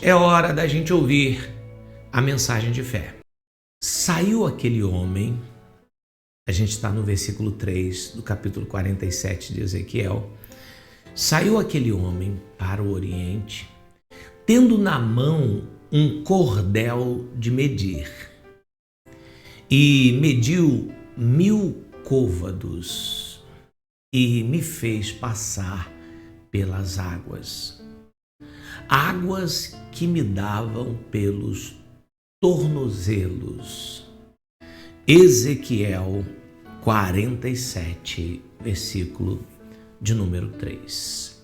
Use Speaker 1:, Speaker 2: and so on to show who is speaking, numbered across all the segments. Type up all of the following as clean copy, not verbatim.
Speaker 1: É hora da gente ouvir a mensagem de fé. Saiu aquele homem, a gente está no versículo 3 do capítulo 47 de Ezequiel. Saiu aquele homem para o Oriente, tendo na mão um cordel de medir, e mediu 1000 côvados, e me fez passar pelas águas que me davam pelos tornozelos. Ezequiel 47, versículo de número 3.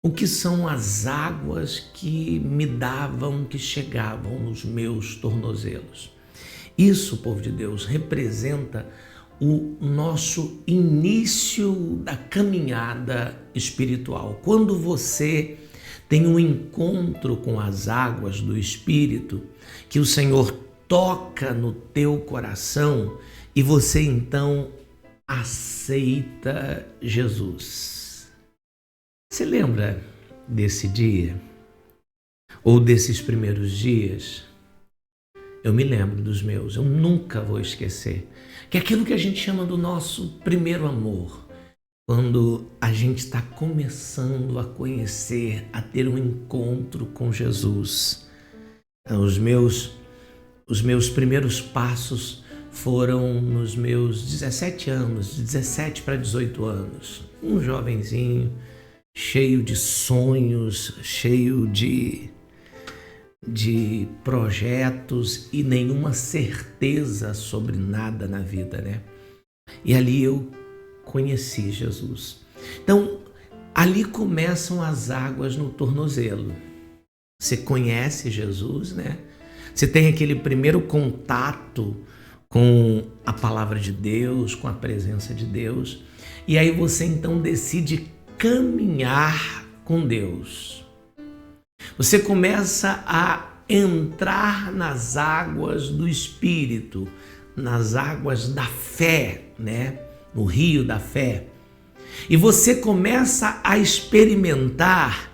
Speaker 1: O que são as águas que me davam, que chegavam nos meus tornozelos? Isso, povo de Deus, representa o nosso início da caminhada espiritual. Quando você tem um encontro com as águas do Espírito, que o Senhor toca no teu coração e você então aceita Jesus. Você lembra desse dia? Ou desses primeiros dias? Eu me lembro dos meus, eu nunca vou esquecer. Que é aquilo que a gente chama do nosso primeiro amor. Quando a gente está começando a conhecer, a ter um encontro com Jesus. Os meus primeiros passos foram nos meus 17 anos, de 17 para 18 anos. Um jovenzinho, cheio de sonhos, cheio de projetos e nenhuma certeza sobre nada na vida, né? E ali eu conheci Jesus. Então, ali começam as águas no tornozelo. Você conhece Jesus, né? Você tem aquele primeiro contato com a palavra de Deus, com a presença de Deus. E aí você então decide caminhar com Deus. Você começa a entrar nas águas do Espírito, nas águas da fé, né? No rio da fé. E você começa a experimentar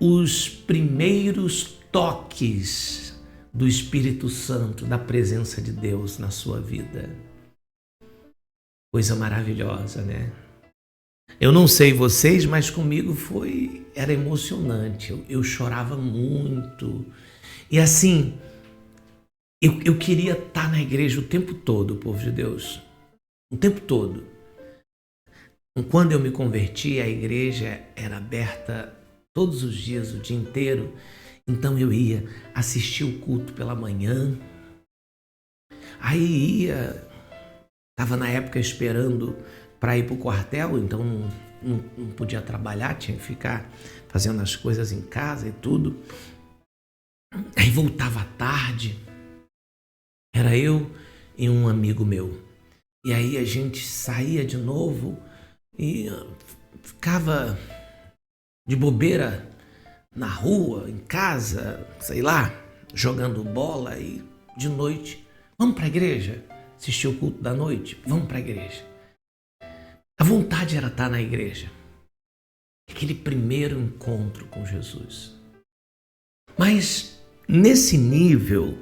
Speaker 1: os primeiros toques do Espírito Santo, da presença de Deus na sua vida. Coisa maravilhosa, né? Eu não sei vocês, mas comigo era emocionante. Eu chorava muito. E assim, eu queria estar na igreja o tempo todo, povo de Deus. O tempo todo. Quando eu me converti, a igreja era aberta todos os dias, o dia inteiro. Então eu ia assistir o culto pela manhã. Aí estava na época esperando para ir para o quartel, então não podia trabalhar, tinha que ficar fazendo as coisas em casa e tudo. Aí voltava à tarde, era eu e um amigo meu. E aí a gente saía de novo e ficava de bobeira na rua, em casa, sei lá, jogando bola e de noite, vamos para a igreja? Assistir o culto da noite? Vamos para a igreja. A vontade era estar na igreja. Aquele primeiro encontro com Jesus. Mas nesse nível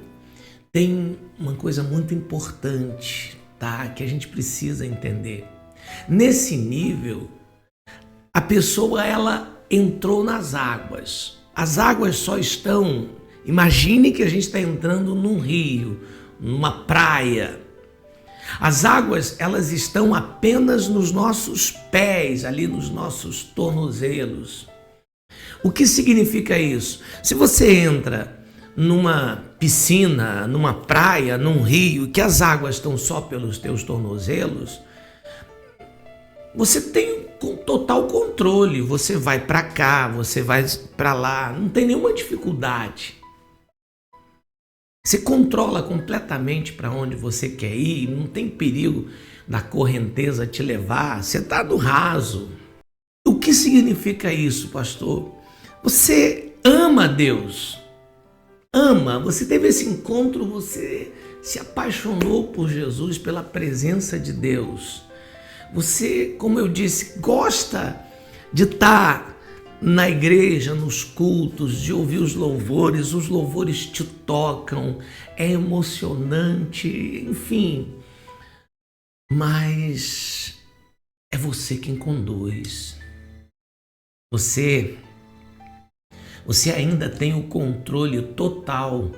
Speaker 1: tem uma coisa muito importante, tá? Que a gente precisa entender. Nesse nível, a pessoa ela entrou nas águas. As águas só estão... Imagine que a gente está entrando num rio, numa praia. As águas, elas estão apenas nos nossos pés, ali nos nossos tornozelos. O que significa isso? Se você entra numa piscina, numa praia, num rio, que as águas estão só pelos teus tornozelos, você tem total controle. Você vai para cá, você vai para lá, não tem nenhuma dificuldade. Você controla completamente para onde você quer ir, não tem perigo da correnteza te levar, você está no raso. O que significa isso, pastor? Você ama Deus, você teve esse encontro, você se apaixonou por Jesus, pela presença de Deus. Você, como eu disse, gosta de estar na igreja, nos cultos, de ouvir os louvores te tocam, é emocionante, enfim. Mas é você quem conduz. Você ainda tem o controle total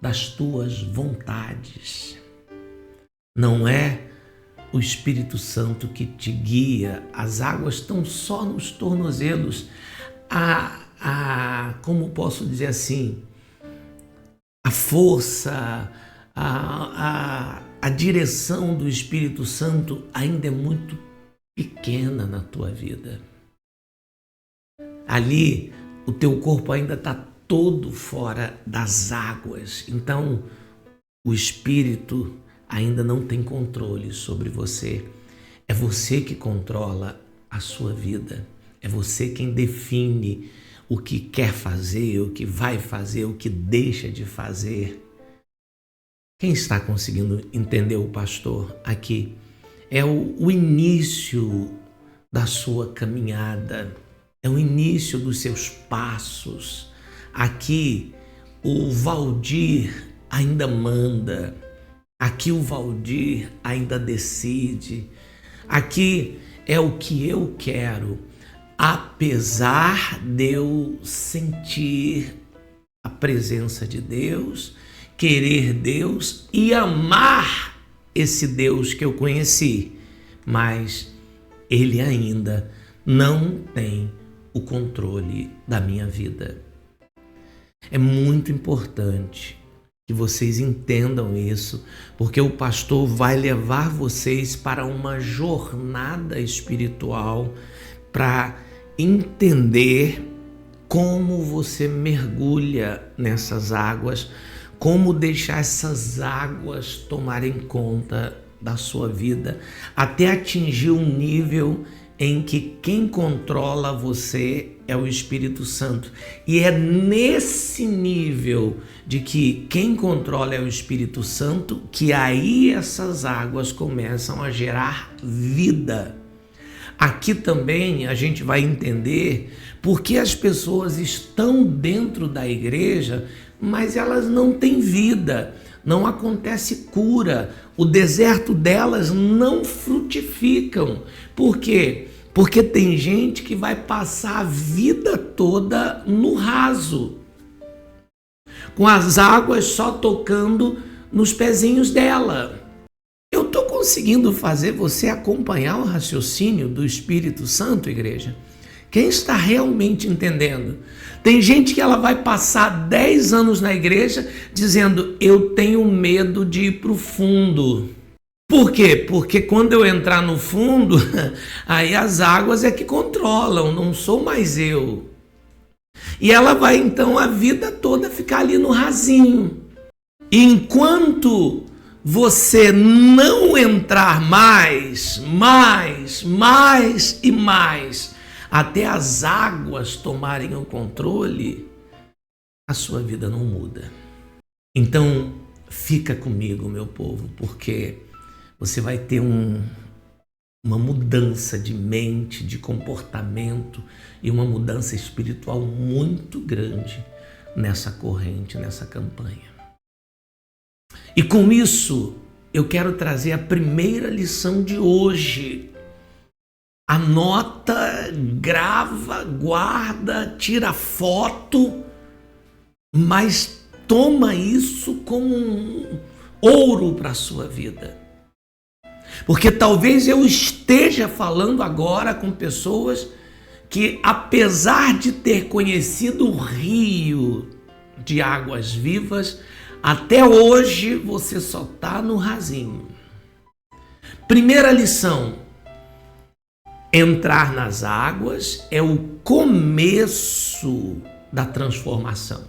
Speaker 1: das tuas vontades. Não é o Espírito Santo que te guia. As águas estão só nos tornozelos. Como posso dizer assim, a força, a direção do Espírito Santo ainda é muito pequena na tua vida. Ali, o teu corpo ainda está todo fora das águas. Então, o Espírito ainda não tem controle sobre você. É você que controla a sua vida. É você quem define o que quer fazer, o que vai fazer, o que deixa de fazer. Quem está conseguindo entender o pastor aqui? É o início da sua caminhada, é o início dos seus passos. Aqui o Valdir ainda manda, aqui o Valdir ainda decide, aqui é o que eu quero, apesar de eu sentir a presença de Deus, querer Deus e amar esse Deus que eu conheci, mas Ele ainda não tem o controle da minha vida. É muito importante que vocês entendam isso, porque o pastor vai levar vocês para uma jornada espiritual para entender como você mergulha nessas águas, como deixar essas águas tomarem conta da sua vida, até atingir um nível em que quem controla você é o Espírito Santo. E é nesse nível de que quem controla é o Espírito Santo que aí essas águas começam a gerar vida. Aqui também a gente vai entender por que as pessoas estão dentro da igreja, mas elas não têm vida, não acontece cura, o deserto delas não frutificam. Por quê? Porque tem gente que vai passar a vida toda no raso, com as águas só tocando nos pezinhos dela. Eu estou conseguindo fazer você acompanhar o raciocínio do Espírito Santo, igreja? Quem está realmente entendendo? Tem gente que ela vai passar 10 anos na igreja dizendo: eu tenho medo de ir para o fundo. Por quê? Porque quando eu entrar no fundo, aí as águas é que controlam, não sou mais eu. E ela vai então a vida toda ficar ali no rasinho. E enquanto você não entrar mais e mais, até as águas tomarem o controle, a sua vida não muda. Então, fica comigo, meu povo, porque você vai ter uma mudança de mente, de comportamento e uma mudança espiritual muito grande nessa corrente, nessa campanha. E com isso, eu quero trazer a primeira lição de hoje. Anota, grava, guarda, tira foto, mas toma isso como um ouro para a sua vida. Porque talvez eu esteja falando agora com pessoas que, apesar de ter conhecido o rio de águas vivas, até hoje você só está no rasinho. Primeira lição: entrar nas águas é o começo da transformação.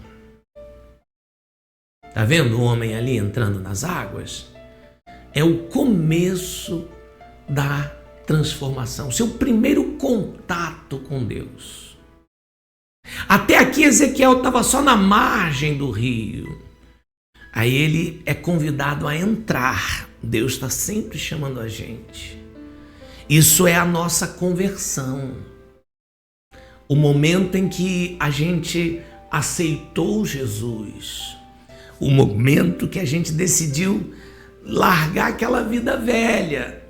Speaker 1: Tá vendo o homem ali entrando nas águas? É o começo da transformação, seu primeiro contato com Deus. Até aqui Ezequiel estava só na margem do rio. Aí ele é convidado a entrar. Deus está sempre chamando a gente. Isso é a nossa conversão. o momento em que a gente aceitou Jesus, o momento que a gente decidiu largar aquela vida velha,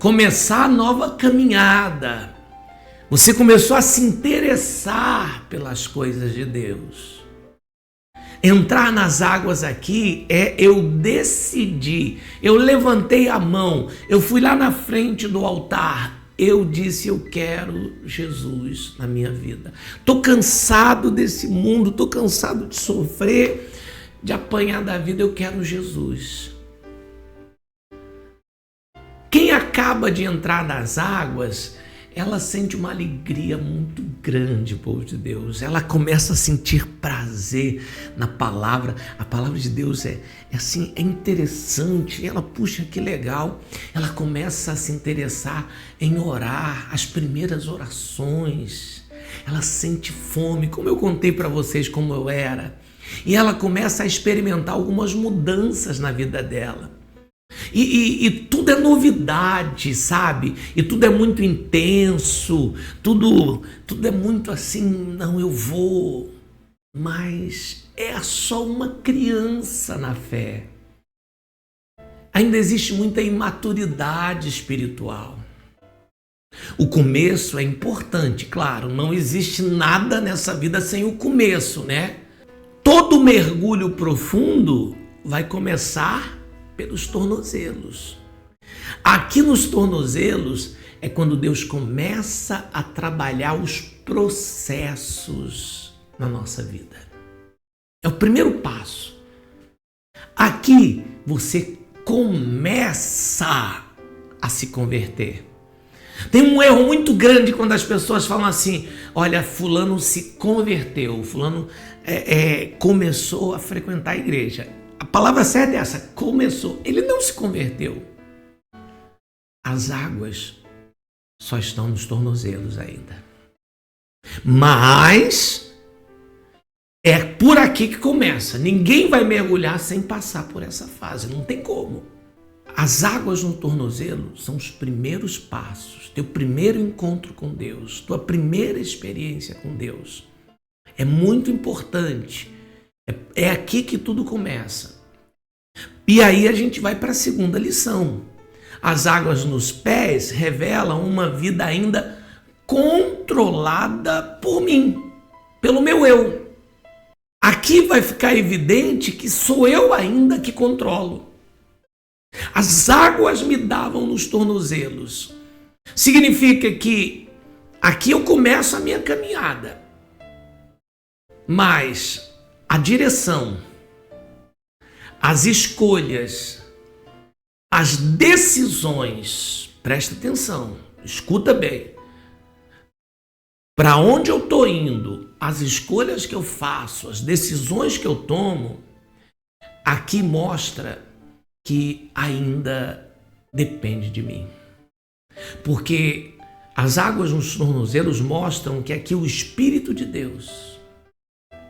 Speaker 1: começar a nova caminhada. Você começou a se interessar pelas coisas de Deus. Entrar nas águas aqui é eu decidi, eu levantei a mão, eu fui lá na frente do altar, eu disse: eu quero Jesus na minha vida. Estou cansado desse mundo, estou cansado de sofrer, de apanhar da vida, eu quero Jesus. Quem acaba de entrar nas águas, ela sente uma alegria muito grande, povo de Deus. Ela começa a sentir prazer na palavra. A palavra de Deus é assim, é interessante. Ela, puxa, que legal. Ela começa a se interessar em orar, as primeiras orações. Ela sente fome, como eu contei para vocês como eu era. E ela começa a experimentar algumas mudanças na vida dela. E tudo é novidade, sabe? E tudo é muito intenso, tudo é muito assim, não, eu vou. Mas é só uma criança na fé. Ainda existe muita imaturidade espiritual. O começo é importante, claro, não existe nada nessa vida sem o começo, né? Todo mergulho profundo vai começar pelos tornozelos. Aqui nos tornozelos é quando Deus começa a trabalhar os processos na nossa vida. É o primeiro passo. Aqui você começa a se converter. Tem um erro muito grande quando as pessoas falam assim: olha, fulano se converteu, fulano começou a frequentar a igreja. A palavra certa é essa, começou. Ele não se converteu. As águas só estão nos tornozelos ainda. Mas é por aqui que começa. Ninguém vai mergulhar sem passar por essa fase. Não tem como. As águas no tornozelo são os primeiros passos. Teu primeiro encontro com Deus. Tua primeira experiência com Deus. É muito importante. É aqui que tudo começa. E aí a gente vai para a segunda lição. As águas nos pés revelam uma vida ainda controlada por mim, pelo meu eu. Aqui vai ficar evidente que sou eu ainda que controlo. As águas me davam nos tornozelos. Significa que aqui eu começo a minha caminhada. Mas a direção, as escolhas, as decisões, presta atenção, escuta bem. Para onde eu estou indo, as escolhas que eu faço, as decisões que eu tomo, aqui mostra que ainda depende de mim. Porque as águas nos tornozelos mostram que aqui o Espírito de Deus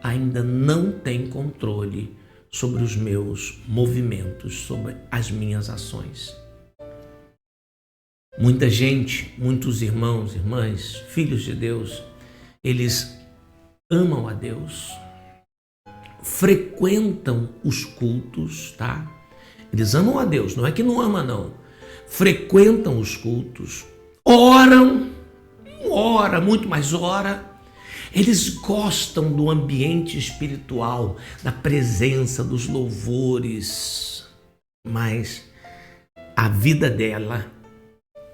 Speaker 1: ainda não tem controle sobre os meus movimentos, sobre as minhas ações. Muita gente, muitos irmãos, irmãs, filhos de Deus, eles amam a Deus, frequentam os cultos, tá? Eles amam a Deus, não é que não ama não. Frequentam os cultos, oram, muito mais ora. Eles gostam do ambiente espiritual, da presença, dos louvores, mas a vida dela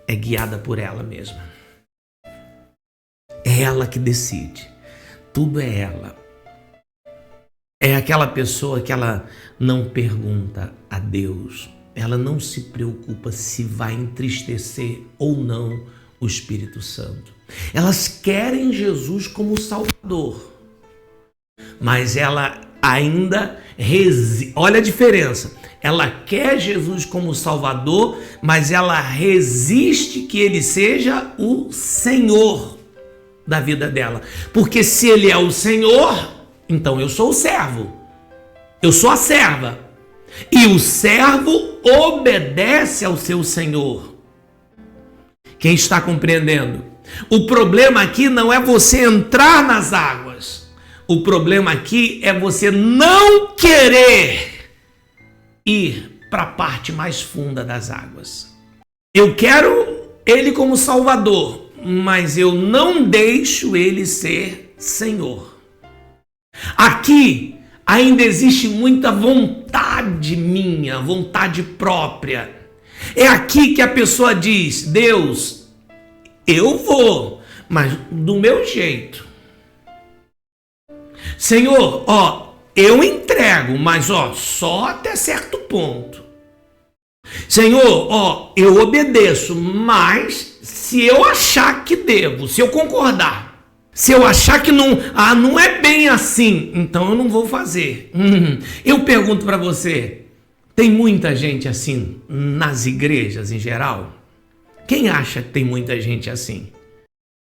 Speaker 1: é guiada por ela mesma. É ela que decide. Tudo é ela. É aquela pessoa que ela não pergunta a Deus. Ela não se preocupa se vai entristecer ou não o Espírito Santo. Elas querem Jesus como Salvador, mas ela ainda olha a diferença. Ela quer Jesus como Salvador, mas ela resiste que Ele seja o Senhor da vida dela. Porque se Ele é o Senhor, então eu sou o servo. Eu sou a serva. E o servo obedece ao seu Senhor. Quem está compreendendo? O problema aqui não é você entrar nas águas. O problema aqui é você não querer ir para a parte mais funda das águas. Eu quero ele como Salvador, mas eu não deixo ele ser Senhor. Aqui ainda existe muita vontade minha, vontade própria. É aqui que a pessoa diz: Deus, eu vou, mas do meu jeito. Senhor, eu entrego, mas só até certo ponto. Senhor, eu obedeço, mas se eu achar que devo, se eu concordar, se eu achar que não é bem assim, então eu não vou fazer. Eu pergunto para você, tem muita gente assim nas igrejas em geral? Quem acha que tem muita gente assim?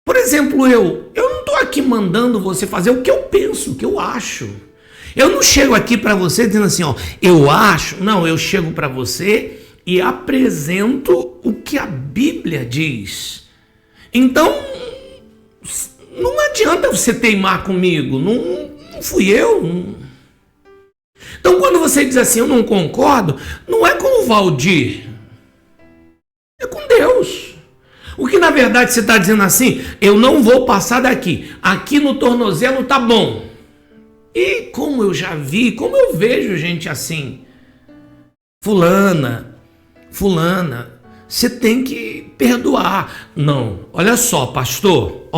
Speaker 1: Por exemplo, eu não estou aqui mandando você fazer o que eu penso, o que eu acho. Eu não chego aqui para você dizendo assim, eu acho. Não, eu chego para você e apresento o que a Bíblia diz. Então, não adianta você teimar comigo, não fui eu. Então, quando você diz assim, eu não concordo, não é com o Valdir, é com Deus. O que na verdade você está dizendo assim, eu não vou passar daqui, aqui no tornozelo tá bom. E como eu já vi, como eu vejo gente assim, fulana, você tem que perdoar. Não, olha só, pastor,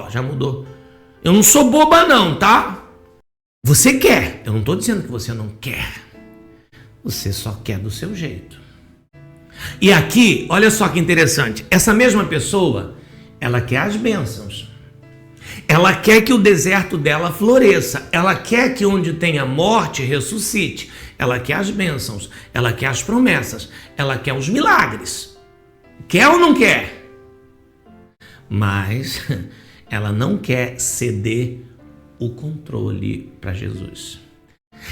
Speaker 1: já mudou. Eu não sou boba não, tá? Você quer, eu não estou dizendo que você não quer, você só quer do seu jeito. E aqui, olha só que interessante, essa mesma pessoa, ela quer as bênçãos, ela quer que o deserto dela floresça, ela quer que onde tenha morte ressuscite, ela quer as bênçãos, ela quer as promessas, ela quer os milagres. Quer ou não quer? Mas ela não quer ceder o controle para Jesus.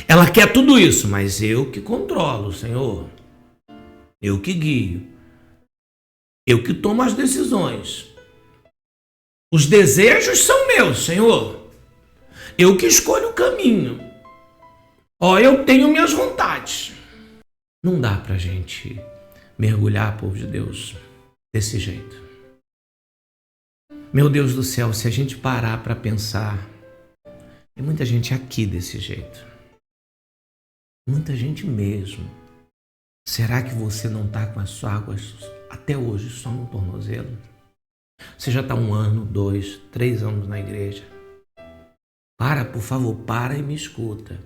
Speaker 1: Ela quer tudo isso, mas eu que controlo, Senhor. Eu que guio. Eu que tomo as decisões. Os desejos são meus, Senhor. Eu que escolho o caminho. Eu tenho minhas vontades. Não dá pra gente mergulhar, povo de Deus, desse jeito. Meu Deus do céu, se a gente parar para pensar, tem muita gente aqui desse jeito. Muita gente mesmo. Será que você não está com as águas até hoje só no tornozelo? Você já está 1 ano, 2, 3 anos na igreja. Por favor, para e me escuta.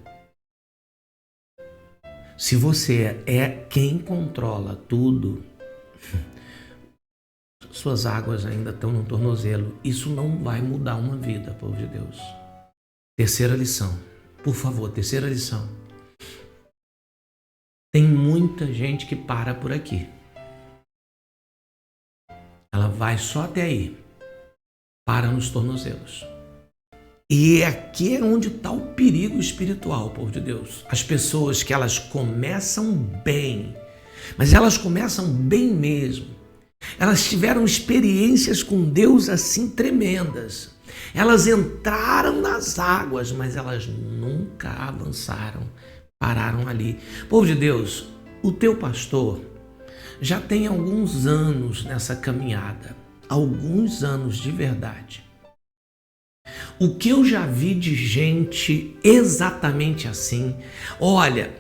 Speaker 1: Se você é quem controla tudo, suas águas ainda estão no tornozelo. Isso não vai mudar uma vida, povo de Deus. Terceira lição. Por favor, terceira lição. Tem muita gente que para por aqui. Ela vai só até aí. Para nos tornozelos. E aqui é onde está o perigo espiritual, povo de Deus. As pessoas que elas começam bem, mas elas começam bem mesmo. Elas tiveram experiências com Deus assim tremendas. Elas entraram nas águas, mas elas nunca avançaram. Pararam ali. Povo de Deus, o teu pastor já tem alguns anos nessa caminhada. Alguns anos de verdade. O que eu já vi de gente exatamente assim, olha,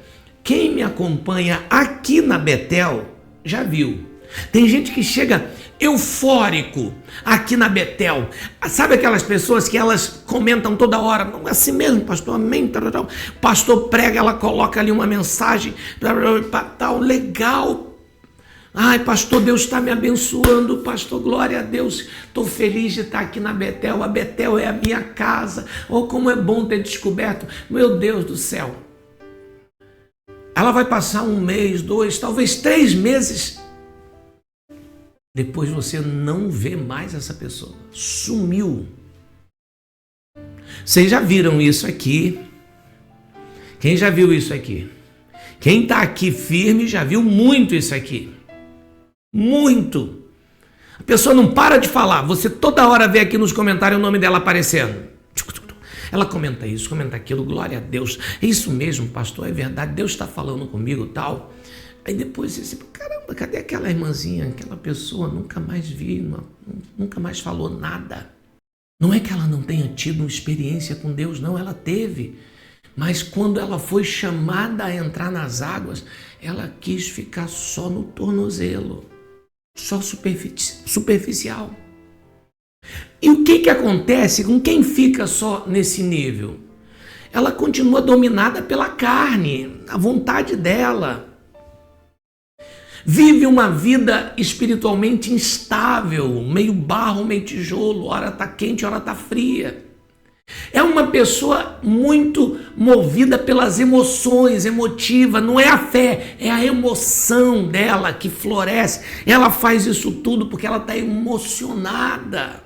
Speaker 1: quem me acompanha aqui na Betel já viu. Tem gente que chega eufórico aqui na Betel. Sabe aquelas pessoas que elas comentam toda hora, não é assim mesmo, pastor, amém, pastor prega, ela coloca ali uma mensagem, tal, legal. Ai, pastor, Deus está me abençoando, pastor, glória a Deus, estou feliz de estar aqui na Betel, a Betel é a minha casa, como é bom ter descoberto, meu Deus do céu. Ela vai passar 1 mês, 2, talvez 3 meses, depois você não vê mais essa pessoa, sumiu. Vocês já viram isso aqui? Quem já viu isso aqui? Quem está aqui firme já viu muito isso aqui. Muito. A pessoa não para de falar, você toda hora vê aqui nos comentários o nome dela aparecendo. Ela comenta isso, comenta aquilo, glória a Deus. É isso mesmo, pastor, é verdade, Deus está falando comigo e tal. Aí depois você diz, caramba, cadê aquela irmãzinha, aquela pessoa? Nunca mais vi, nunca mais falou nada. Não é que ela não tenha tido uma experiência com Deus, não, ela teve. Mas quando ela foi chamada a entrar nas águas, ela quis ficar só no tornozelo, só superficial. E o que acontece com quem fica só nesse nível? Ela continua dominada pela carne, a vontade dela. Vive uma vida espiritualmente instável, meio barro, meio tijolo, hora está quente, hora está fria. É uma pessoa muito movida pelas emoções, emotiva, não é a fé, é a emoção dela que floresce. Ela faz isso tudo porque ela está emocionada.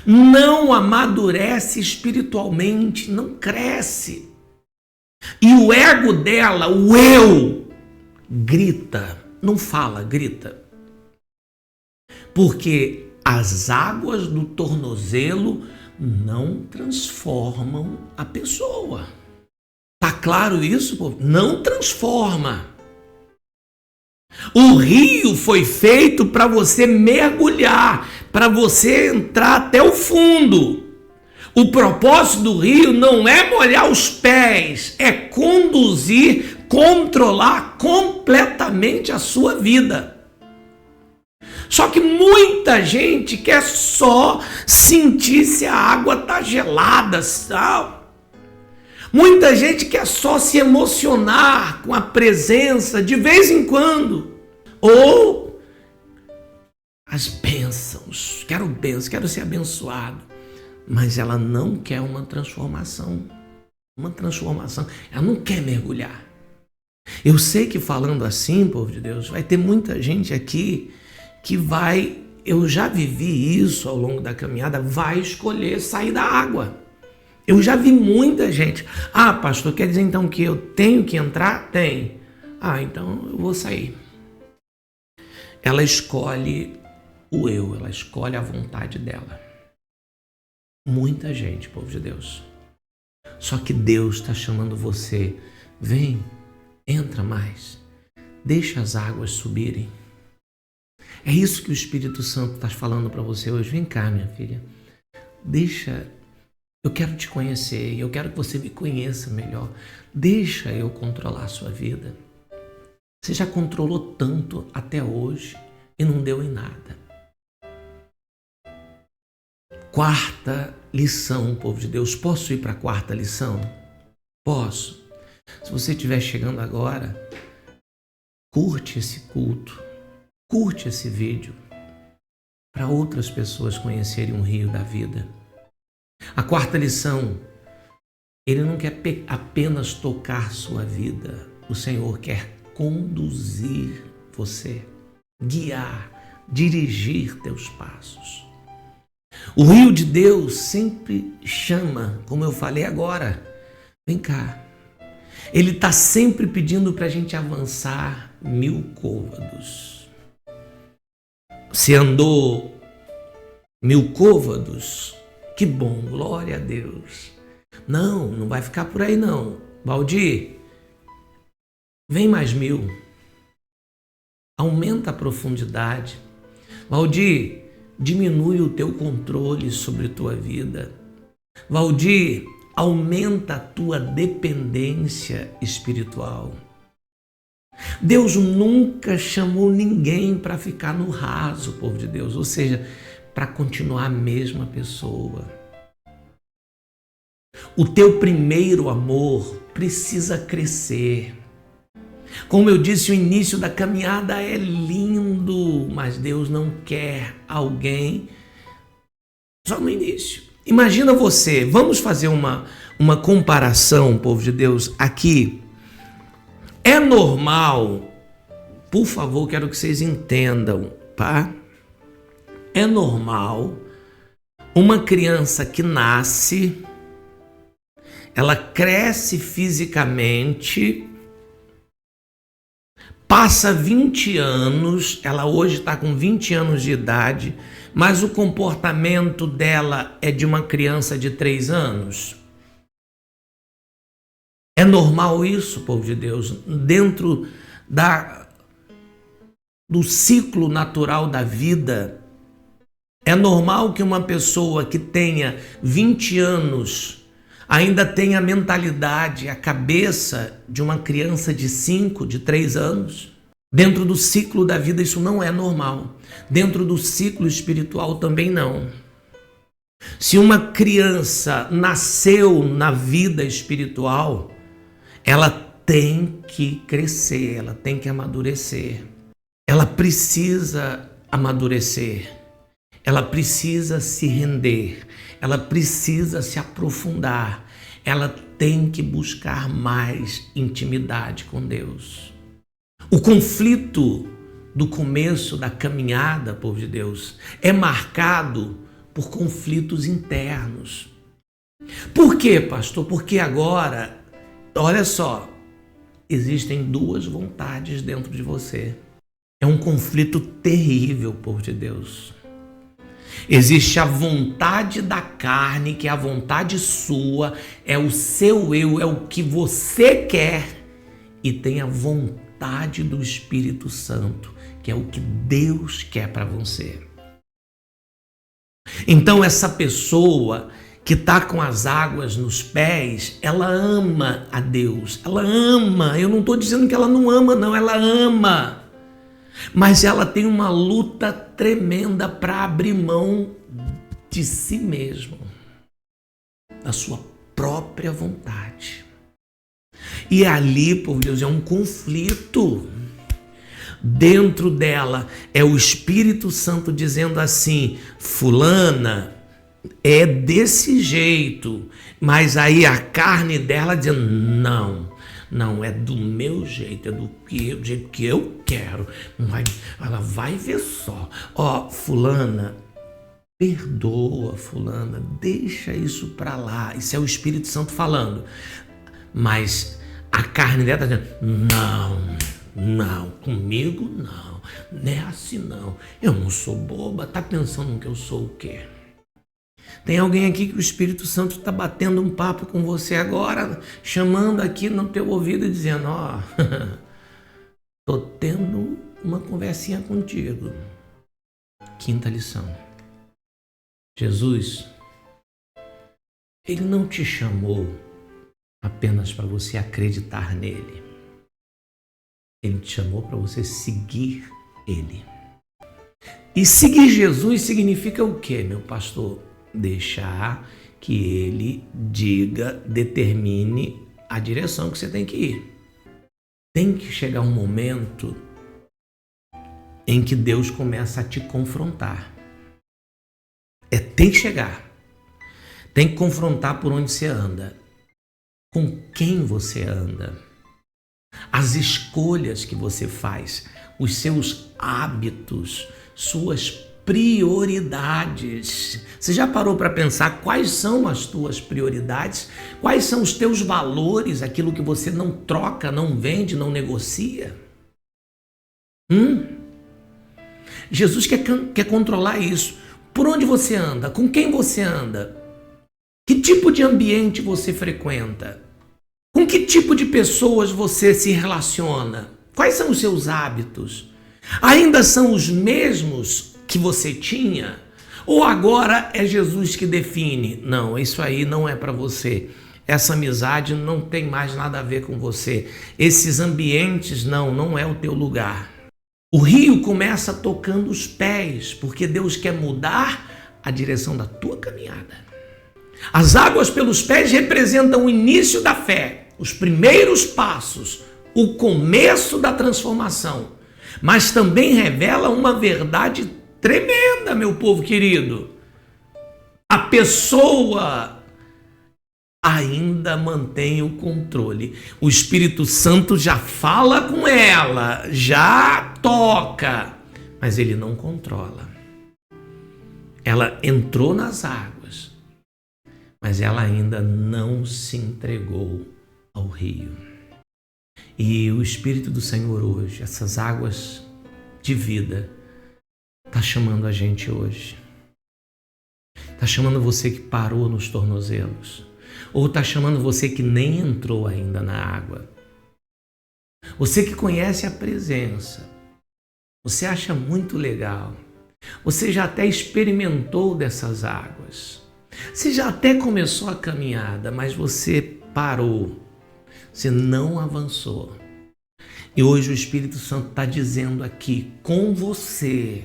Speaker 1: Não amadurece espiritualmente, não cresce. E o ego dela, o eu, grita, não fala, grita. Porque as águas do tornozelo não transformam a pessoa. Tá claro isso, povo? Não transforma. O rio foi feito para você mergulhar, para você entrar até o fundo. O propósito do rio não é molhar os pés, é conduzir, controlar completamente a sua vida. Só que muita gente quer só sentir se a água está gelada, sabe? Muita gente quer só se emocionar com a presença de vez em quando. Ou as bênçãos. Quero ser abençoado. Mas ela não quer uma transformação. Ela não quer mergulhar. Eu sei que falando assim, povo de Deus, vai ter muita gente aqui que vai, eu já vivi isso ao longo da caminhada, vai escolher sair da água. Eu já vi muita gente. Ah, pastor, quer dizer então que eu tenho que entrar? Tem. Ah, então eu vou sair. Ela escolhe o eu, ela escolhe a vontade dela. Muita gente, povo de Deus. Só que Deus está chamando você. Vem, entra mais. Deixa as águas subirem. É isso que o Espírito Santo está falando para você hoje. Vem cá, minha filha. Deixa. Eu quero te conhecer e eu quero que você me conheça melhor. Deixa eu controlar a sua vida. Você já controlou tanto até hoje e não deu em nada. Quarta lição, povo de Deus. Posso ir para a quarta lição? Posso. Se você estiver chegando agora, curte esse culto, curte esse vídeo para outras pessoas conhecerem um rio da vida. A quarta lição, ele não quer apenas tocar sua vida, o Senhor quer conduzir você, guiar, dirigir teus passos. O rio de Deus sempre chama, como eu falei agora, vem cá. Ele está sempre pedindo para a gente avançar 1000 côvados. Você andou 1000 côvados? Que bom, glória a Deus. Não vai ficar por aí não. Valdir, vem mais 1000. Aumenta a profundidade. Valdir, diminui o teu controle sobre a tua vida. Valdir, aumenta a tua dependência espiritual. Deus nunca chamou ninguém para ficar no raso, povo de Deus, ou seja, para continuar a mesma pessoa. O teu primeiro amor precisa crescer. Como eu disse, o início da caminhada é lindo, mas Deus não quer alguém só no início. Imagina você, vamos fazer uma comparação, povo de Deus, aqui. É normal, por favor, quero que vocês entendam, tá? É normal uma criança que nasce, ela cresce fisicamente, Passa 20 anos, ela hoje está com 20 anos de idade, mas o comportamento dela é de uma criança de 3 anos. É normal isso, povo de Deus, dentro do ciclo natural da vida. É normal que uma pessoa que tenha 20 anos ainda tenha a mentalidade, a cabeça de uma criança de 5, de 3 anos. Dentro do ciclo da vida isso não é normal. Dentro do ciclo espiritual também não. Se uma criança nasceu na vida espiritual, ela tem que crescer, ela tem que amadurecer. Ela precisa amadurecer. Ela precisa se render. Ela precisa se aprofundar. Ela tem que buscar mais intimidade com Deus. O conflito do começo da caminhada, povo de Deus, é marcado por conflitos internos. Por quê, pastor? Porque agora, olha só, existem 2 vontades dentro de você. É um conflito terrível, povo de Deus. Existe a vontade da carne, que é a vontade sua, é o seu eu, é o que você quer, e tem a vontade do Espírito Santo, que é o que Deus quer para você. Então essa pessoa que está com as águas nos pés, ela ama a Deus, ela ama. Eu não estou dizendo que ela não ama, não, ela ama. Mas ela tem uma luta tremenda para abrir mão de si mesma, da sua própria vontade. E ali, por Deus, é um conflito. Dentro dela é o Espírito Santo dizendo assim: fulana, é desse jeito. Mas aí a carne dela dizendo: não, é do meu jeito, é do jeito que eu quero. Ela vai ver só. Ó, fulana, perdoa, fulana, deixa isso pra lá. Isso é o Espírito Santo falando. Mas a carne dela está dizendo: não, comigo não é assim não. Eu não sou boba, tá pensando que eu sou o quê? Tem alguém aqui que o Espírito Santo está batendo um papo com você agora, chamando aqui no teu ouvido e dizendo: ó, tô tendo uma conversinha contigo. 5ª lição. Jesus, ele não te chamou apenas para você acreditar nele. Ele te chamou para você seguir ele. E seguir Jesus significa o quê, meu pastor? Deixar que ele diga, determine a direção que você tem que ir. Tem que chegar um momento em que Deus começa a te confrontar. Tem que chegar. Tem que confrontar por onde você anda. Com quem você anda. As escolhas que você faz. Os seus hábitos. Suas prioridades. Você já parou para pensar quais são as tuas prioridades? Quais são os teus valores? Aquilo que você não troca, não vende, não negocia? Jesus quer controlar isso. Por onde você anda? Com quem você anda? Que tipo de ambiente você frequenta? Com que tipo de pessoas você se relaciona? Quais são os seus hábitos? Ainda são os mesmos que você tinha? Ou agora é Jesus que define? Não, isso aí não é para você. Essa amizade não tem mais nada a ver com você. Esses ambientes não é o teu lugar. O rio começa tocando os pés, porque Deus quer mudar a direção da tua caminhada. As águas pelos pés representam o início da fé, os primeiros passos, o começo da transformação, mas também revela uma verdade tremenda, meu povo querido. A pessoa ainda mantém o controle. O Espírito Santo já fala com ela, já toca, mas ele não controla. Ela entrou nas águas, mas ela ainda não se entregou ao rio. E o Espírito do Senhor hoje, essas águas de vida, está chamando a gente hoje. Está chamando você que parou nos tornozelos. Ou está chamando você que nem entrou ainda na água. Você que conhece a presença. Você acha muito legal. Você já até experimentou dessas águas. Você já até começou a caminhada, mas você parou. Você não avançou. E hoje o Espírito Santo está dizendo aqui com você,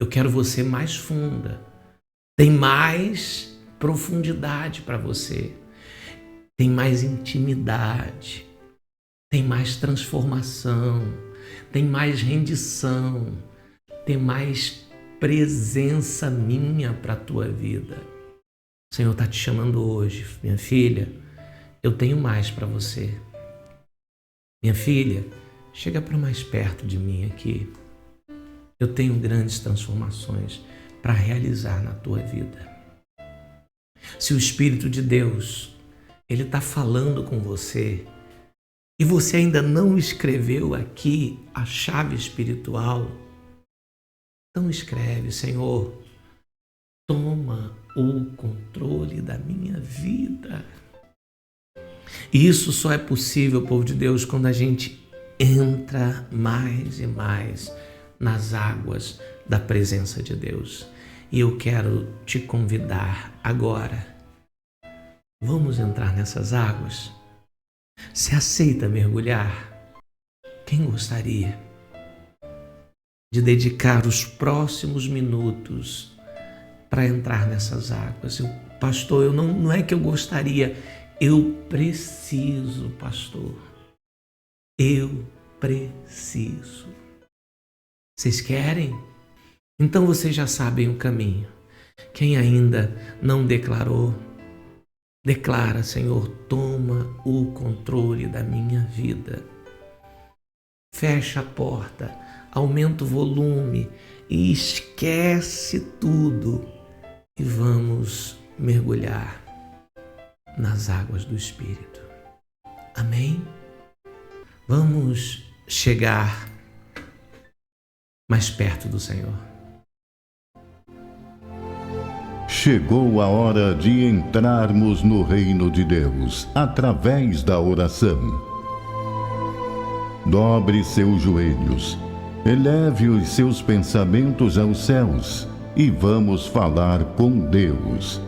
Speaker 1: eu quero você mais funda. Tem mais profundidade para você. Tem mais intimidade. Tem mais transformação. Tem mais rendição. Tem mais presença minha para a tua vida. O Senhor está te chamando hoje, minha filha. Eu tenho mais para você. Minha filha, chega para mais perto de mim aqui. Eu tenho grandes transformações para realizar na tua vida. Se o Espírito de Deus, Ele está falando com você e você ainda não escreveu aqui a chave espiritual, então escreve: Senhor, toma o controle da minha vida. E isso só é possível, povo de Deus, quando a gente entra mais e mais nas águas da presença de Deus. E eu quero te convidar agora. Vamos entrar nessas águas? Você aceita mergulhar? Quem gostaria de dedicar os próximos minutos para entrar nessas águas? Pastor, não é que eu gostaria, eu preciso, pastor. Eu preciso. Vocês querem? Então vocês já sabem o caminho. Quem ainda não declarou, declara: Senhor, toma o controle da minha vida. Fecha a porta, aumenta o volume e esquece tudo e vamos mergulhar nas águas do Espírito. Amém? Vamos chegar mais perto do Senhor.
Speaker 2: Chegou a hora de entrarmos no reino de Deus através da oração. Dobre seus joelhos, eleve os seus pensamentos aos céus e vamos falar com Deus.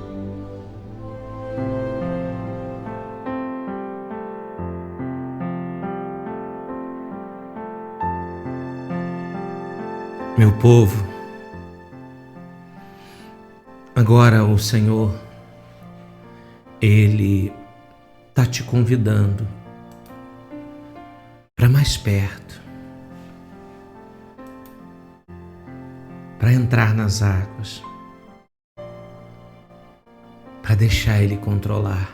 Speaker 1: Meu povo, agora o Senhor, Ele está te convidando para mais perto, para entrar nas águas, para deixar Ele controlar,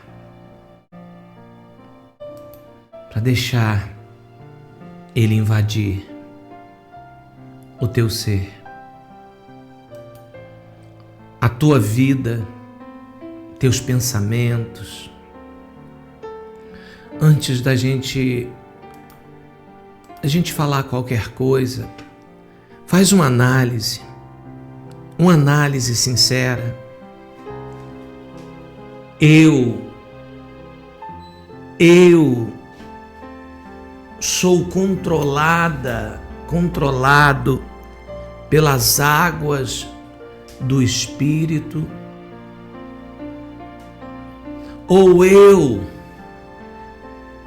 Speaker 1: para deixar Ele invadir o teu ser, a tua vida, teus pensamentos. Antes da gente falar qualquer coisa, faz uma análise sincera. Eu sou controlado pelas águas do Espírito,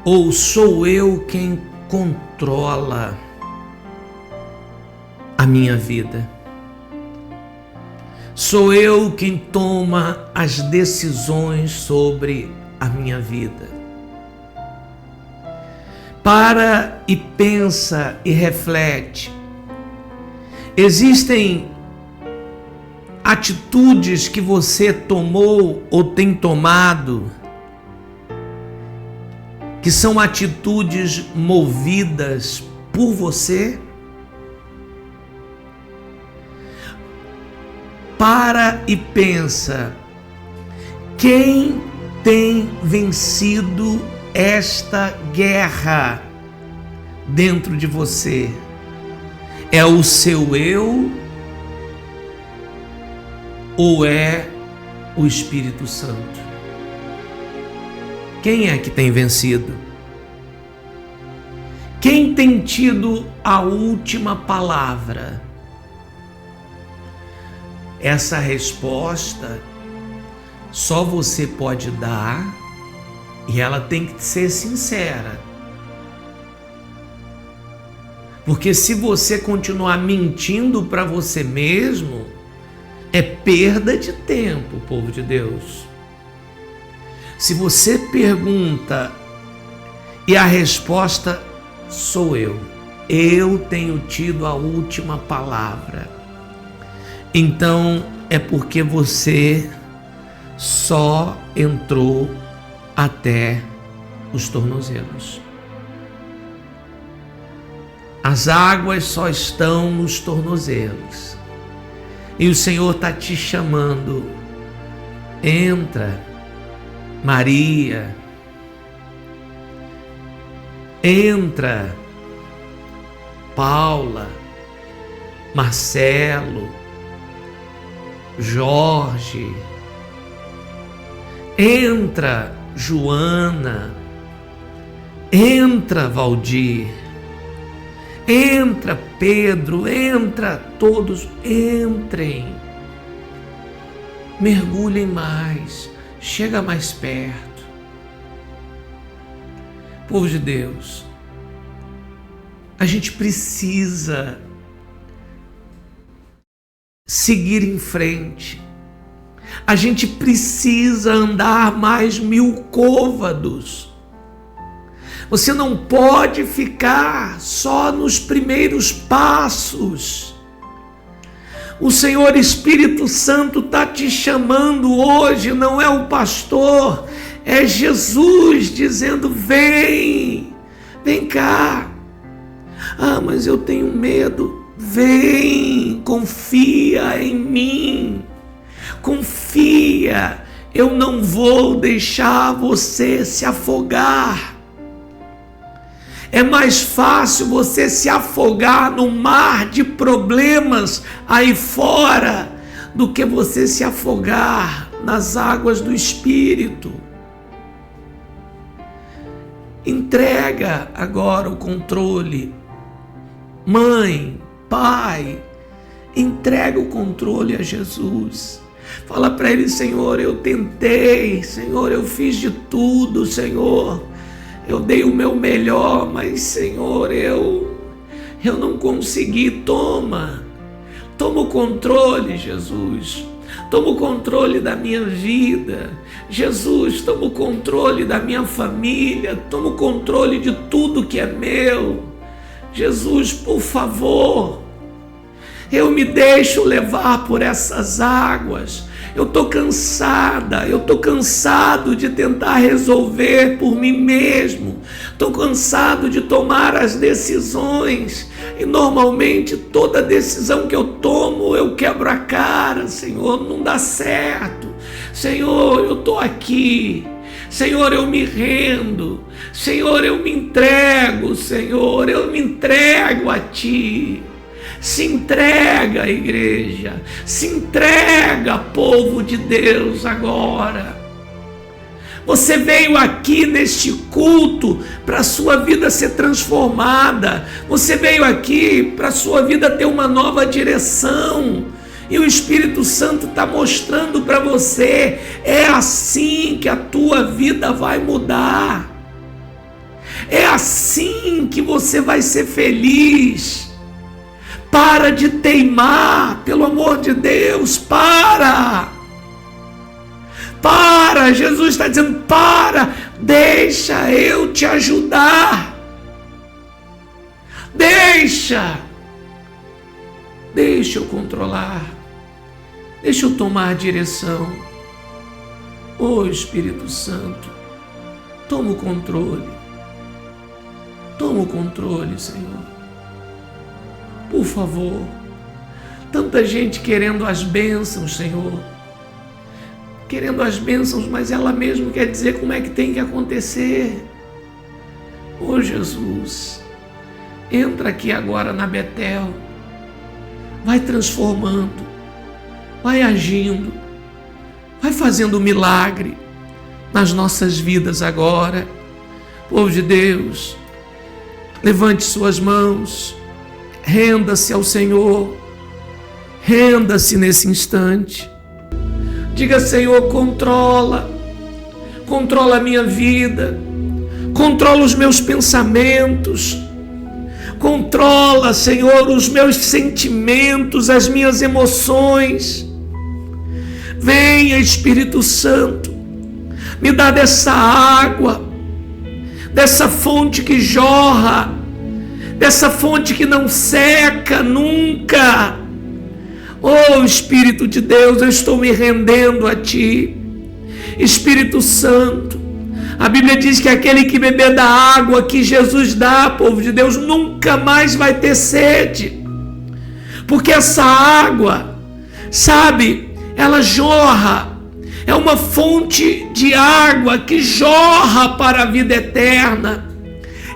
Speaker 1: ou sou eu quem controla a minha vida? Sou eu quem toma as decisões sobre a minha vida? Para e pensa e reflete. Existem atitudes que você tomou ou tem tomado que são atitudes movidas por você? Para e pensa, quem tem vencido esta guerra dentro de você? É o seu eu ou é o Espírito Santo? Quem é que tem vencido? Quem tem tido a última palavra? Essa resposta só você pode dar e ela tem que ser sincera. Porque se você continuar mentindo para você mesmo, é perda de tempo, povo de Deus. Se você pergunta e a resposta sou eu tenho tido a última palavra, então é porque você só entrou até os tornozelos. As águas só estão nos tornozelos. E o Senhor está te chamando. Entra, Maria. Entra, Paula, Marcelo, Jorge. Entra, Joana. Entra, Valdir. Entra, Pedro. Entra, todos. Entrem. Mergulhem mais. Chega mais perto. Povo de Deus, a gente precisa seguir em frente. A gente precisa andar mais 1000 côvados. Você não pode ficar só nos primeiros passos. O Senhor Espírito Santo está te chamando hoje, não é o pastor, é Jesus dizendo: vem, vem cá. Ah, mas eu tenho medo. Vem, confia em mim. Confia, eu não vou deixar você se afogar. É mais fácil você se afogar no mar de problemas aí fora do que você se afogar nas águas do Espírito. Entrega agora o controle. Mãe, pai, entrega o controle a Jesus. Fala para ele: Senhor, eu tentei, Senhor, eu fiz de tudo, Senhor. Eu dei o meu melhor, mas, Senhor, eu não consegui. Toma o controle, Jesus. Toma o controle da minha vida. Jesus, toma o controle da minha família. Toma o controle de tudo que é meu. Jesus, por favor. Eu me deixo levar por essas águas. Eu estou cansada, eu estou cansado de tentar resolver por mim mesmo. Estou cansado de tomar as decisões. E normalmente toda decisão que eu tomo, eu quebro a cara. Senhor, não dá certo. Senhor, eu estou aqui. Senhor, eu me rendo. Senhor, eu me entrego. Senhor, eu me entrego a Ti. Se entrega, igreja, se entrega, povo de Deus, agora. Você veio aqui neste culto para a sua vida ser transformada. Você veio aqui para a sua vida ter uma nova direção. E o Espírito Santo está mostrando para você: é assim que a tua vida vai mudar. É assim que você vai ser feliz. Para de teimar, pelo amor de Deus, para, Jesus está dizendo: para, deixa eu te ajudar, deixa eu controlar, deixa eu tomar a direção. Ô Espírito Santo, toma o controle, Senhor. Por favor, tanta gente querendo as bênçãos, Senhor. Querendo as bênçãos, mas ela mesma quer dizer como é que tem que acontecer. Oh Jesus, entra aqui agora na Betel, vai transformando, vai agindo, vai fazendo milagre nas nossas vidas agora. Povo de Deus, levante suas mãos, renda-se ao Senhor, renda-se nesse instante. Diga: Senhor, controla a minha vida, controla os meus pensamentos, controla, Senhor, os meus sentimentos, as minhas emoções. Venha, Espírito Santo, me dá dessa água, dessa fonte que jorra, dessa fonte que não seca nunca. Oh, Espírito de Deus, eu estou me rendendo a Ti. Espírito Santo, a Bíblia diz que aquele que beber da água que Jesus dá, povo de Deus, nunca mais vai ter sede, porque essa água, sabe, ela jorra, é uma fonte de água que jorra para a vida eterna.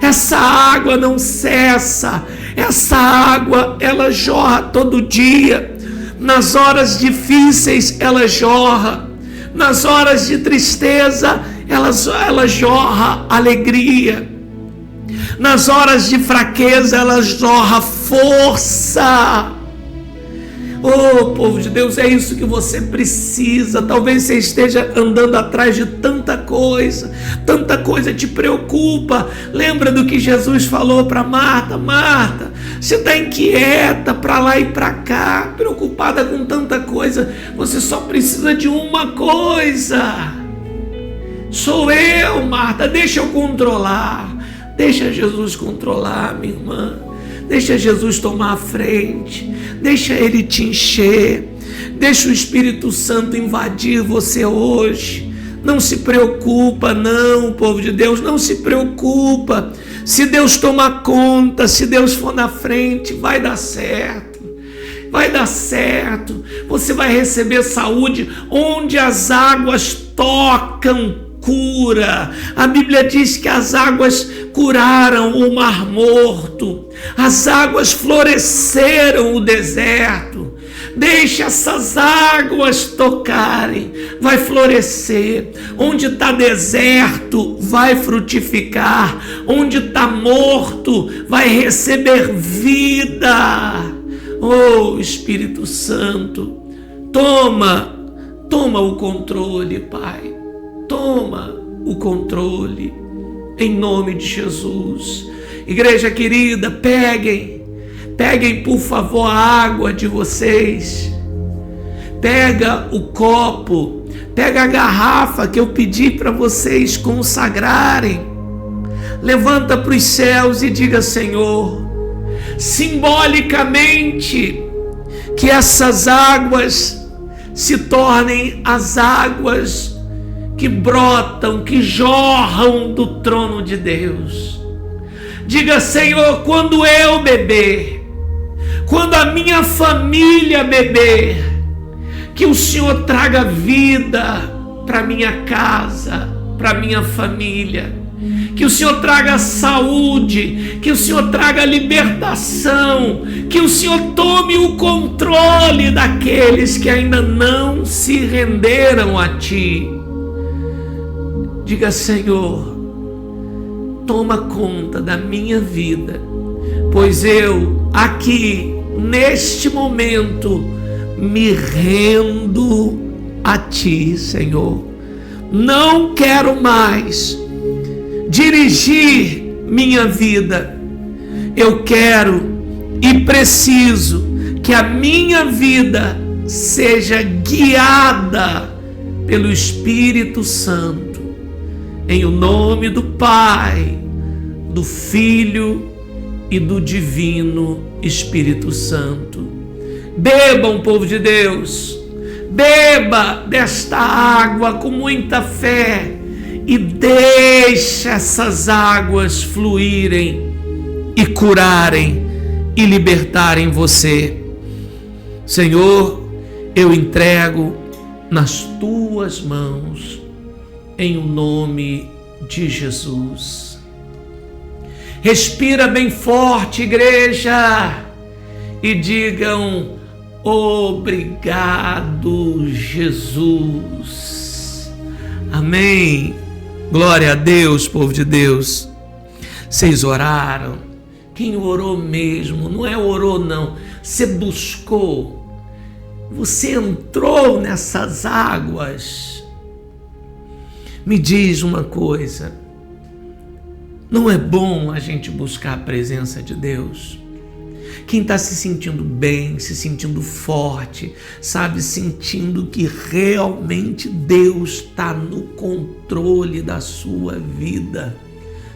Speaker 1: Essa água não cessa, essa água ela jorra todo dia. Nas horas difíceis ela jorra, nas horas de tristeza ela jorra alegria, nas horas de fraqueza ela jorra força. Oh, povo de Deus, é isso que você precisa. Talvez você esteja andando atrás de tanta coisa te preocupa. Lembra do que Jesus falou para Marta? Marta, você está inquieta para lá e para cá, preocupada com tanta coisa. Você só precisa de uma coisa. Sou eu, Marta, deixa eu controlar. Deixa Jesus controlar, minha irmã. Deixa Jesus tomar a frente, deixa Ele te encher, deixa o Espírito Santo invadir você hoje. Não se preocupa não, povo de Deus, não se preocupa. Se Deus tomar conta, se Deus for na frente, vai dar certo. Vai dar certo, você vai receber saúde onde as águas tocam. Cura. A Bíblia diz que as águas curaram o mar morto, as águas floresceram o deserto. Deixa essas águas tocarem, vai florescer. Onde está deserto, vai frutificar. Onde está morto, vai receber vida. Oh, Espírito Santo, toma o controle, Pai. Toma o controle, em nome de Jesus. Igreja querida, peguem por favor a água de vocês. Pega o copo, pega a garrafa que eu pedi para vocês consagrarem. Levanta para os céus e diga: Senhor, simbolicamente, que essas águas se tornem as águas que brotam, que jorram do trono de Deus. Diga: Senhor, quando eu beber, quando a minha família beber, que o Senhor traga vida para minha casa, para minha família, que o Senhor traga saúde, que o Senhor traga libertação, que o Senhor tome o controle daqueles que ainda não se renderam a Ti. Diga: Senhor, toma conta da minha vida, pois eu aqui, neste momento, me rendo a Ti, Senhor. Não quero mais dirigir minha vida. Eu quero e preciso que a minha vida seja guiada pelo Espírito Santo. Em o nome do Pai, do Filho e do Divino Espírito Santo. Bebam, povo de Deus, beba desta água com muita fé e deixe essas águas fluírem e curarem e libertarem você. Senhor, eu entrego nas Tuas mãos, em o nome de Jesus. Respira bem forte, igreja, e digam: obrigado, Jesus. Amém. Glória a Deus, povo de Deus. Vocês oraram? Quem orou mesmo? Não é orou não. Você buscou. Você entrou nessas águas. Me diz uma coisa. Não é bom a gente buscar a presença de Deus? Quem está se sentindo bem, se sentindo forte, sabe, sentindo que realmente Deus está no controle da sua vida.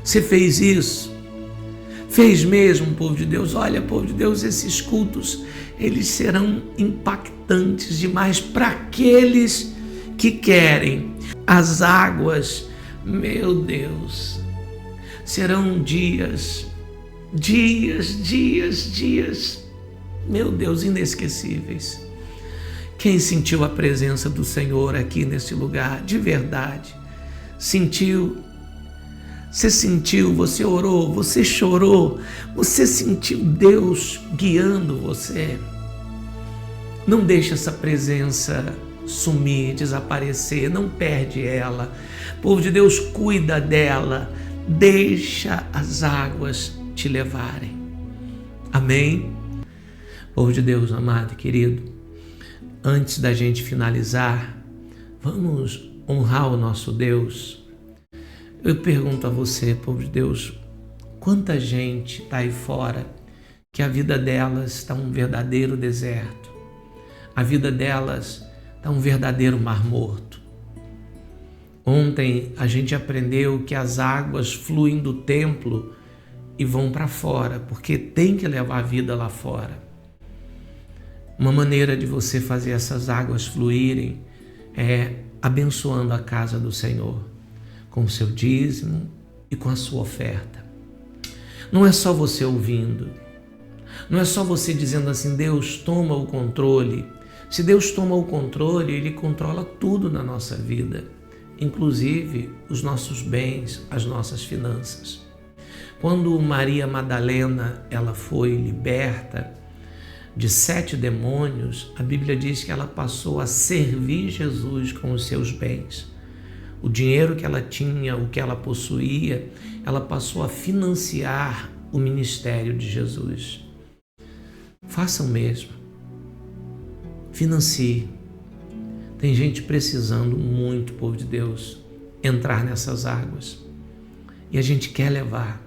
Speaker 1: Você fez isso? Fez mesmo, povo de Deus? Olha, povo de Deus, esses cultos, eles serão impactantes demais para aqueles que querem. As águas, meu Deus, serão dias, meu Deus, inesquecíveis. Quem sentiu a presença do Senhor aqui nesse lugar, de verdade, sentiu? Você sentiu, você orou, você chorou, você sentiu Deus guiando você? Não deixe essa presença sumir, desaparecer, não perde ela. Povo de Deus, cuida dela, deixa as águas te levarem. Amém? Povo de Deus, amado e querido, antes da gente finalizar, vamos honrar o nosso Deus. Eu pergunto a você, povo de Deus, quanta gente está aí fora que a vida delas está um verdadeiro deserto, a vida delas está um verdadeiro mar morto. Ontem a gente aprendeu que as águas fluem do templo e vão para fora, porque tem que levar a vida lá fora. Uma maneira de você fazer essas águas fluírem é abençoando a casa do Senhor, com o seu dízimo e com a sua oferta. Não é só você ouvindo, não é só você dizendo assim: Deus toma o controle. Se Deus toma o controle, Ele controla tudo na nossa vida, inclusive os nossos bens, as nossas finanças. Quando Maria Madalena ela foi liberta de 7 demônios, a Bíblia diz que ela passou a servir Jesus com os seus bens. O dinheiro que ela tinha, o que ela possuía, ela passou a financiar o ministério de Jesus. Faça o mesmo. Financie. Tem gente precisando muito, povo de Deus, entrar nessas águas. E a gente quer levar.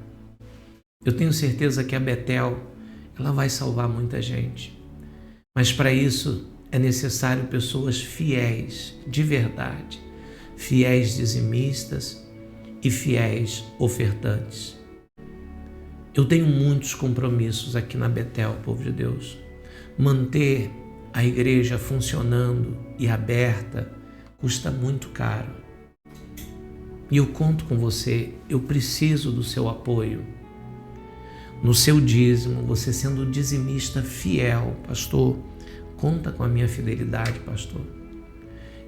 Speaker 1: Eu tenho certeza que a Betel, ela vai salvar muita gente. Mas para isso é necessário pessoas fiéis, de verdade. Fiéis dizimistas e fiéis ofertantes. Eu tenho muitos compromissos aqui na Betel, povo de Deus. Manter a igreja funcionando e aberta custa muito caro. E eu conto com você, eu preciso do seu apoio. No seu dízimo, você sendo dizimista fiel, pastor, conta com a minha fidelidade, pastor.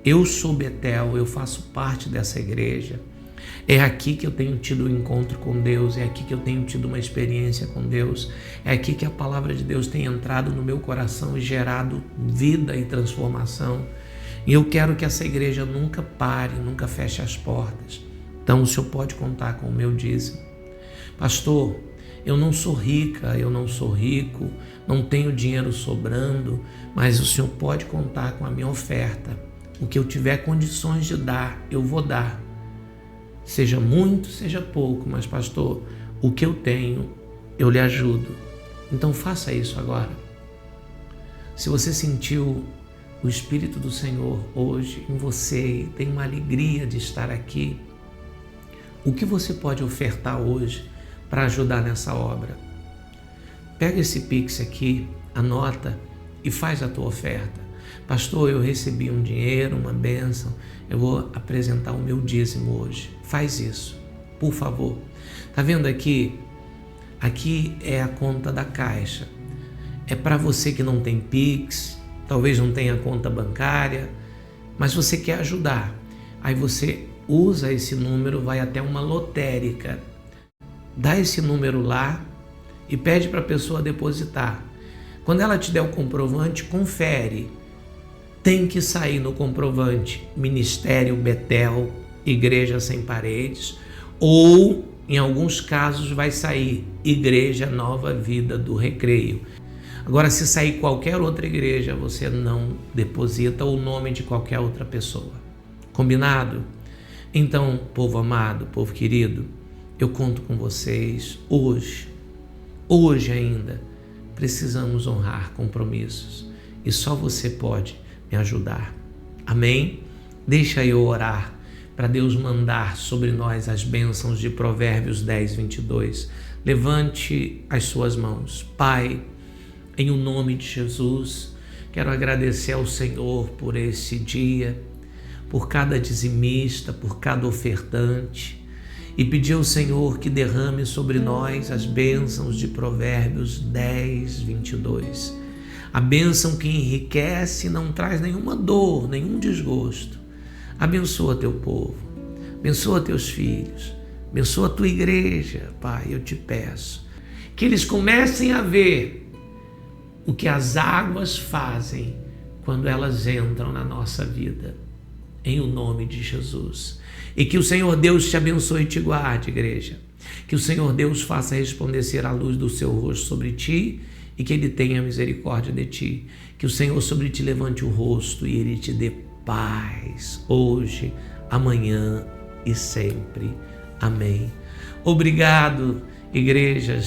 Speaker 1: Eu sou Betel, eu faço parte dessa igreja. É aqui que eu tenho tido um encontro com Deus, é aqui que eu tenho tido uma experiência com Deus, é aqui que a palavra de Deus tem entrado no meu coração e gerado vida e transformação. E eu quero que essa igreja nunca pare, nunca feche as portas. Então o senhor pode contar com o meu dízimo. Pastor, eu não sou rica, eu não sou rico, não tenho dinheiro sobrando, mas o senhor pode contar com a minha oferta. O que eu tiver condições de dar, eu vou dar. Seja muito, seja pouco, mas pastor, o que eu tenho, eu lhe ajudo. Então faça isso agora. Se você sentiu o Espírito do Senhor hoje em você e tem uma alegria de estar aqui, o que você pode ofertar hoje para ajudar nessa obra? Pega esse Pix aqui, anota e faz a tua oferta. Pastor, eu recebi um dinheiro, uma bênção, eu vou apresentar o meu dízimo hoje. Faz isso, por favor. Tá vendo aqui? Aqui é a conta da Caixa. É para você que não tem Pix, talvez não tenha conta bancária, mas você quer ajudar. Aí você usa esse número, vai até uma lotérica. dá esse número lá e pede para a pessoa depositar. Quando ela te der o comprovante, confere. Tem que sair no comprovante Ministério Betel, Igreja Sem Paredes, ou em alguns casos vai sair Igreja Nova Vida do Recreio. Agora, se sair qualquer outra igreja, você não deposita o nome de qualquer outra pessoa. Combinado? Então, povo amado, povo querido, eu conto com vocês hoje ainda. Precisamos honrar compromissos e só você pode me ajudar. Amém? Deixa eu orar para Deus mandar sobre nós as bênçãos de Provérbios 10, 22. Levante as suas mãos. Pai, em o nome de Jesus, quero agradecer ao Senhor por esse dia, por cada dizimista, por cada ofertante, e pedir ao Senhor que derrame sobre nós as bênçãos de Provérbios 10, 22. A bênção que enriquece e não traz nenhuma dor, nenhum desgosto. Abençoa teu povo, abençoa teus filhos, abençoa a tua igreja, Pai, eu te peço. Que eles comecem a ver o que as águas fazem quando elas entram na nossa vida, em o nome de Jesus. E que o Senhor Deus te abençoe e te guarde, igreja. Que o Senhor Deus faça resplandecer a luz do seu rosto sobre ti e que Ele tenha misericórdia de ti. Que o Senhor sobre ti levante o rosto e Ele te dê paz, hoje, amanhã e sempre. Amém. Obrigado, igreja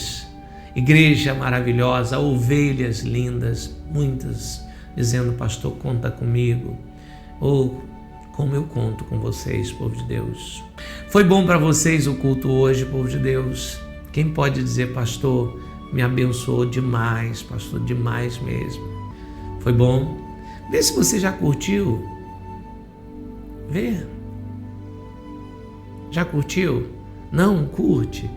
Speaker 1: maravilhosa, ovelhas lindas, muitas dizendo, pastor, conta comigo. Ou como eu conto com vocês, povo de Deus. Foi bom para vocês o culto hoje, povo de Deus? Quem pode dizer, pastor, me abençoou demais, pastor, demais mesmo. Foi bom? Vê se você já curtiu. Vê. Já curtiu? Não? Curte.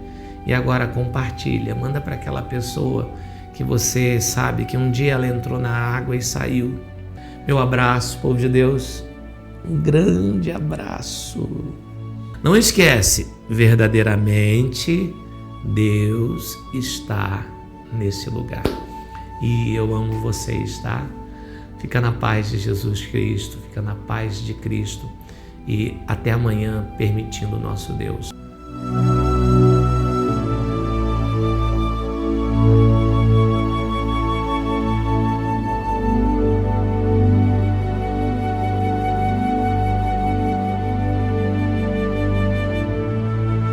Speaker 1: E agora compartilha, manda para aquela pessoa que você sabe que um dia ela entrou na água e saiu. Meu abraço, povo de Deus. Um grande abraço. Não esquece, verdadeiramente Deus está nesse lugar. E eu amo vocês, tá? Fica na paz de Jesus Cristo, fica na paz de Cristo. E até amanhã, permitindo o nosso Deus.